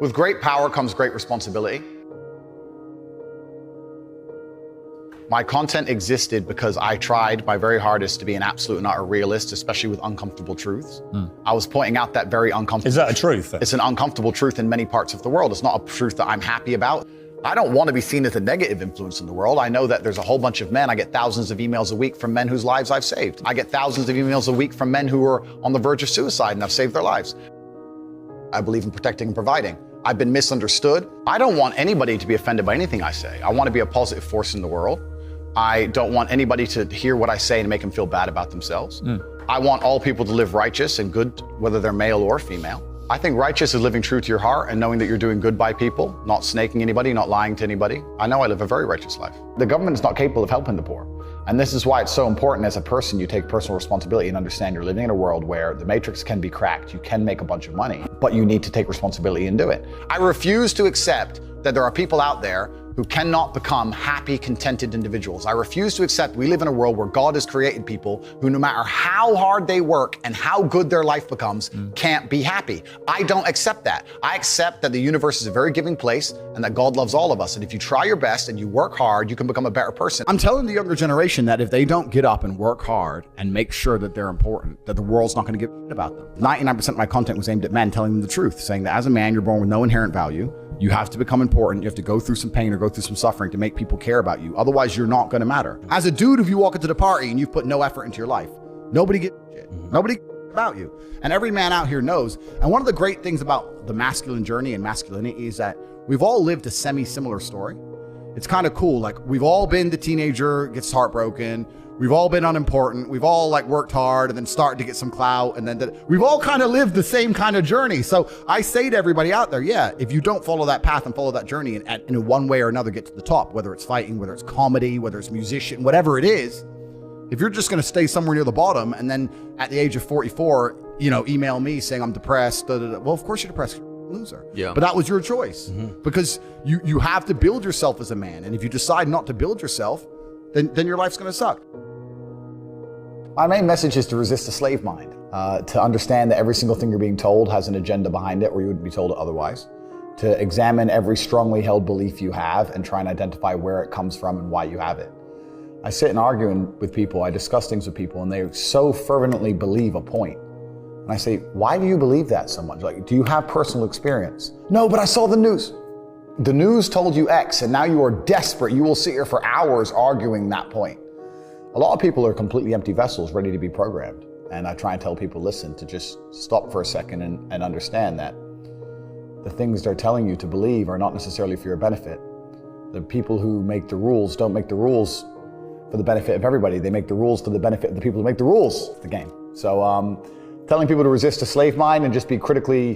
With great power comes great responsibility. My content existed because I tried my very hardest to be an absolute and utter realist, especially with uncomfortable truths. I was pointing out that very uncomfortable. Is that a truth? It's an uncomfortable truth in many parts of the world. It's not a truth that I'm happy about. I don't want to be seen as a negative influence in the world. I know that there's a whole bunch of men. I get thousands of emails a week from men whose lives I've saved. I get thousands of emails a week from men who are on the verge of suicide and I've saved their lives. I believe in protecting and providing. I've been misunderstood. I don't want anybody to be offended by anything I say. I want to be a positive force in the world. I don't want anybody to hear what I say and make them feel bad about themselves. I want all people to live righteous and good, whether they're male or female. I think righteous is living true to your heart and knowing that you're doing good by people, not snaking anybody, not lying to anybody. I know I live a very righteous life. The government is not capable of helping the poor. And this is why it's so important as a person, you take personal responsibility and understand you're living in a world where the matrix can be cracked. You can make a bunch of money, but you need to take responsibility and do it. I refuse to accept that there are people out there who cannot become happy, contented individuals. I refuse to accept we live in a world where God has created people who, no matter how hard they work and how good their life becomes, can't be happy. I don't accept that. I accept that the universe is a very giving place and that God loves all of us. And if you try your best and you work hard, you can become a better person. I'm telling the younger generation that if they don't get up and work hard and make sure that they're important, that the world's not going to give a shit about them. 99% of my content was aimed at men, telling them the truth, saying that as a man, you're born with no inherent value. You have to become important. You have to go through some pain or go through some suffering to make people care about you. Otherwise, you're not going to matter. As a dude, if you walk into the party and you've put no effort into your life, nobody gives a shit. Nobody cares about you. And every man out here knows. And one of the great things about the masculine journey and masculinity is that we've all lived a semi-similar story. It's kind of cool. Like, we've all been the teenager, gets heartbroken. We've all been unimportant. We've all like worked hard and then started to get some clout. And then we've all kind of lived the same kind of journey. So I say to everybody out there, yeah, if you don't follow that path and follow that journey and in one way or another get to the top, whether it's fighting, whether it's comedy, whether it's musician, whatever it is, if you're just going to stay somewhere near the bottom and then at the age of 44, email me saying I'm depressed, well, of course you're depressed. Loser. Yeah. But that was your choice because you have to build yourself as a man. And if you decide not to build yourself, then your life's going to suck. My main message is to resist the slave mind, to understand that every single thing you're being told has an agenda behind it or you wouldn't be told it otherwise, to examine every strongly held belief you have and try and identify where it comes from and why you have it. I sit and argue with people, I discuss things with people, and they so fervently believe a point. And I say, why do you believe that so much? Like, do you have personal experience? No, but I saw the news. The news told you X, and now you are desperate. You will sit here for hours arguing that point. A lot of people are completely empty vessels ready to be programmed. And I try and tell people, listen, to just stop for a second and understand that the things they're telling you to believe are not necessarily for your benefit. The people who make the rules don't make the rules for the benefit of everybody. They make the rules for the benefit of the people who make the rules of the game. So telling people to resist a slave mind and just be critical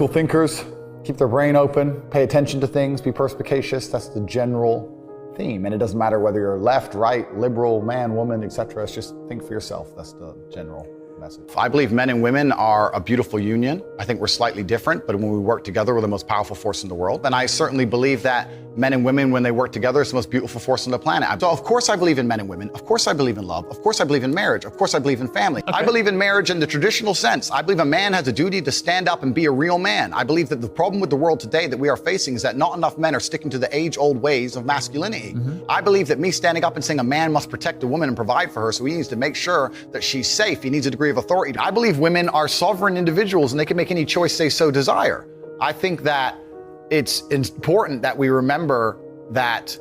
thinkers, keep their brain open, pay attention to things, be perspicacious, that's the general theme. And it doesn't matter whether you're left, right, liberal, man, woman, etc. It's just think for yourself. That's the general message. I believe men and women are a beautiful union. I think we're slightly different, but when we work together, we're the most powerful force in the world. And I certainly believe that men and women, when they work together, it's the most beautiful force on the planet. So of course I believe in men and women. Of course I believe in love. Of course I believe in marriage. Of course I believe in family. Okay. I believe in marriage in the traditional sense. I believe a man has a duty to stand up and be a real man. I believe that the problem with the world today that we are facing is that not enough men are sticking to the age-old ways of masculinity. I believe that me standing up and saying a man must protect a woman and provide for her, so he needs to make sure that she's safe. He needs a degree of authority. I believe women are sovereign individuals and they can make any choice they so desire. I think that it's important that we remember that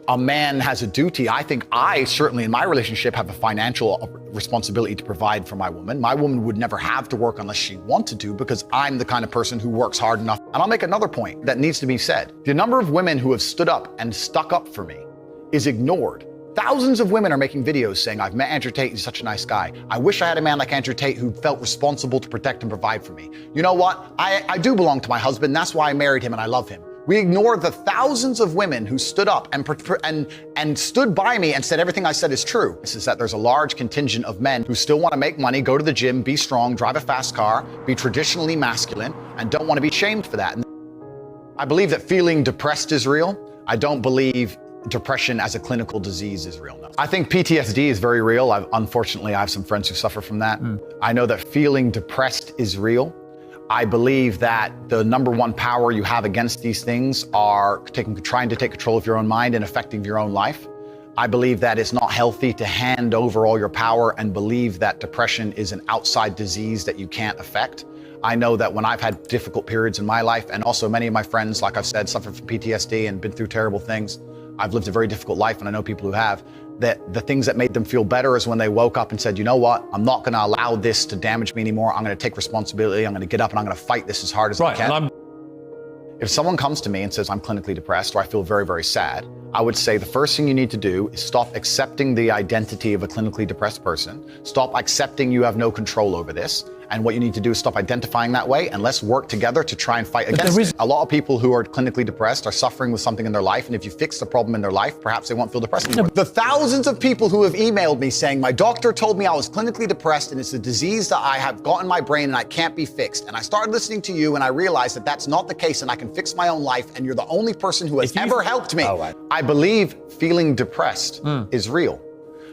a man has a duty. I think I certainly in my relationship have a financial responsibility to provide for my woman. My woman would never have to work unless she wanted to because I'm the kind of person who works hard enough. And I'll make another point that needs to be said. The number of women who have stood up and stuck up for me is ignored. Thousands of women are making videos saying, I've met Andrew Tate, he's such a nice guy. I wish I had a man like Andrew Tate who felt responsible to protect and provide for me. You know what? I do belong to my husband. That's why I married him and I love him. We ignore the thousands of women who stood up and stood by me and said everything I said is true. This is that there's a large contingent of men who still want to make money, go to the gym, be strong, drive a fast car, be traditionally masculine, and don't want to be shamed for that. And I believe that feeling depressed is real. I don't believe depression as a clinical disease is real. No. I think PTSD is very real. Unfortunately, I have some friends who suffer from that. I know that feeling depressed is real. I believe that the number one power you have against these things are trying to take control of your own mind and affecting your own life. I believe that it's not healthy to hand over all your power and believe that depression is an outside disease that you can't affect. I know that when I've had difficult periods in my life, and also many of my friends, like I've said, suffer from PTSD and been through terrible things. I've lived a very difficult life, and I know people who have, that the things that made them feel better is when they woke up and said, you know what, I'm not gonna allow this to damage me anymore. I'm gonna take responsibility. I'm gonna get up and I'm gonna fight this as hard as I can. If someone comes to me and says, I'm clinically depressed, or I feel very, very sad, I would say the first thing you need to do is stop accepting the identity of a clinically depressed person. Stop accepting you have no control over this. And what you need to do is stop identifying that way, and let's work together to try and fight against it. A lot of people who are clinically depressed are suffering with something in their life, and if you fix the problem in their life, perhaps they won't feel depressed anymore. The thousands of people who have emailed me saying, my doctor told me I was clinically depressed and it's a disease that I have got in my brain and I can't be fixed. And I started listening to you and I realized that that's not the case and I can fix my own life, and you're the only person who has ever helped me. I believe feeling depressed is real.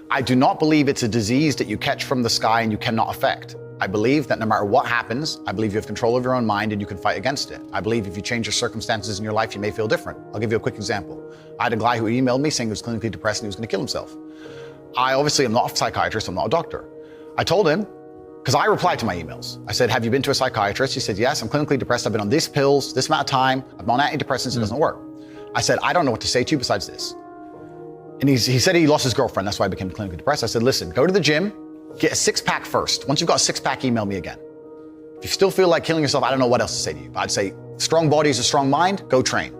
I do not believe it's a disease that you catch from the sky and you cannot affect. I believe that no matter what happens, I believe you have control of your own mind and you can fight against it. I believe if you change your circumstances in your life, you may feel different. I'll give you a quick example. I had a guy who emailed me saying he was clinically depressed and he was going to kill himself. I obviously am not a psychiatrist, I'm not a doctor. I told him, because I replied to my emails. I said, have you been to a psychiatrist? He said, yes, I'm clinically depressed. I've been on these pills, this amount of time. I'm on antidepressants, it doesn't work. I said, I don't know what to say to you besides this. And he said he lost his girlfriend, that's why I became clinically depressed. I said, listen, go to the gym, get a six-pack first. Once you've got a six-pack, email me again. If you still feel like killing yourself, I don't know what else to say to you. But I'd say, strong body is a strong mind, go train.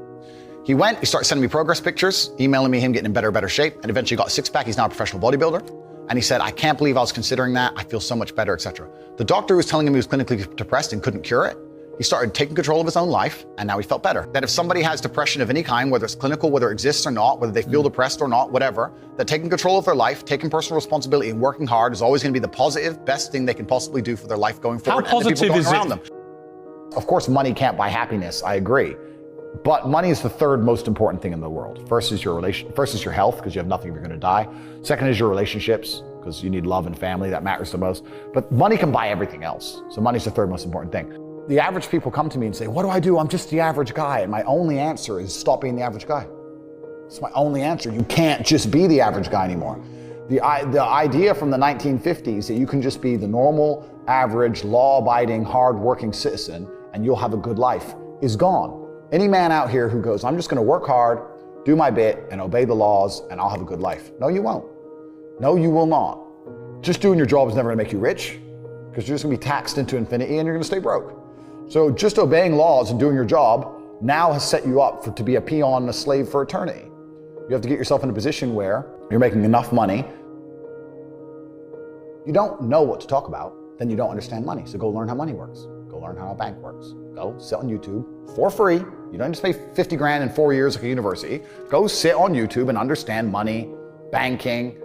He went, he started sending me progress pictures, emailing me him getting in better shape, and eventually got a six-pack. He's now a professional bodybuilder. And he said, I can't believe I was considering that. I feel so much better, etc. The doctor who was telling him he was clinically depressed and couldn't cure it, he started taking control of his own life, and now he felt better. That if somebody has depression of any kind, whether it's clinical, whether it exists or not, whether they feel depressed or not, whatever, that taking control of their life, taking personal responsibility and working hard is always gonna be the positive, best thing they can possibly do for their life going forward. How positive is it? Them. Of course, money can't buy happiness, I agree. But money is the third most important thing in the world. First is your health, because you have nothing if you're gonna die. Second is your relationships, because you need love and family, that matters the most. But money can buy everything else. So money's the third most important thing. The average people come to me and say, what do I do? I'm just the average guy. And my only answer is stop being the average guy. It's my only answer. You can't just be the average guy anymore. The idea from the 1950s that you can just be the normal, average, law-abiding, hard-working citizen and you'll have a good life is gone. Any man out here who goes, I'm just gonna work hard, do my bit, and obey the laws, and I'll have a good life. No, you won't. No, you will not. Just doing your job is never gonna make you rich, because you're just gonna be taxed into infinity and you're gonna stay broke. So just obeying laws and doing your job now has set you up to be a peon and a slave for eternity. You have to get yourself in a position where you're making enough money. You don't know what to talk about, then you don't understand money. So go learn how money works. Go learn how a bank works. Go sit on YouTube for free. You don't need to pay 50 grand in 4 years like a university. Go sit on YouTube and understand money, banking,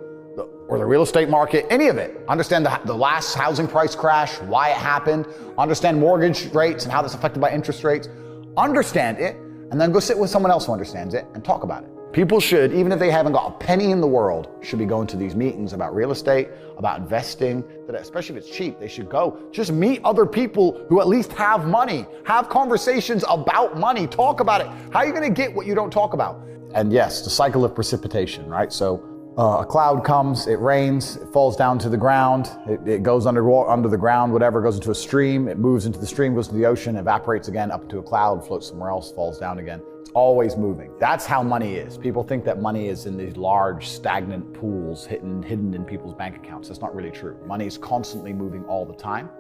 or the real estate market, any of it. Understand the last housing price crash, why it happened, understand mortgage rates and how that's affected by interest rates. Understand it, and then go sit with someone else who understands it and talk about it. People should, even if they haven't got a penny in the world, should be going to these meetings about real estate, about investing, especially if it's cheap, they should go. Just meet other people who at least have money. Have conversations about money, talk about it. How are you gonna get what you don't talk about? And yes, the cycle of precipitation, right? So a cloud comes, it rains, it falls down to the ground, it goes under the ground, whatever, goes into a stream, it moves into the stream, goes to the ocean, evaporates again, up into a cloud, floats somewhere else, falls down again. It's always moving. That's how money is. People think that money is in these large, stagnant pools hidden in people's bank accounts. That's not really true. Money is constantly moving all the time.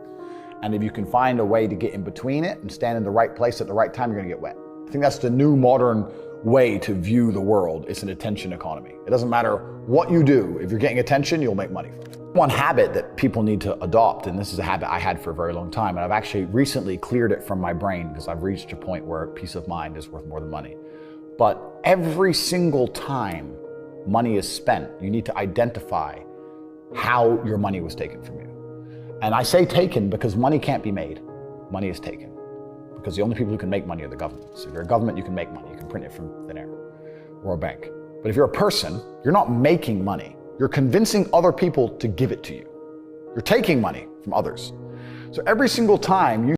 And if you can find a way to get in between it and stand in the right place at the right time, you're gonna get wet. I think that's the new modern way to view the world. It's an attention economy. It doesn't matter what you do. If you're getting attention, you'll make money from it. One habit that people need to adopt, and this is a habit I had for a very long time, and I've actually recently cleared it from my brain because I've reached a point where peace of mind is worth more than money. But every single time money is spent, you need to identify how your money was taken from you. And I say taken because money can't be made. Money is taken. Because the only people who can make money are the government. So if you're a government, you can make money. You can print it from thin air, or a bank. But if you're a person, you're not making money. You're convincing other people to give it to you. You're taking money from others. So every single time you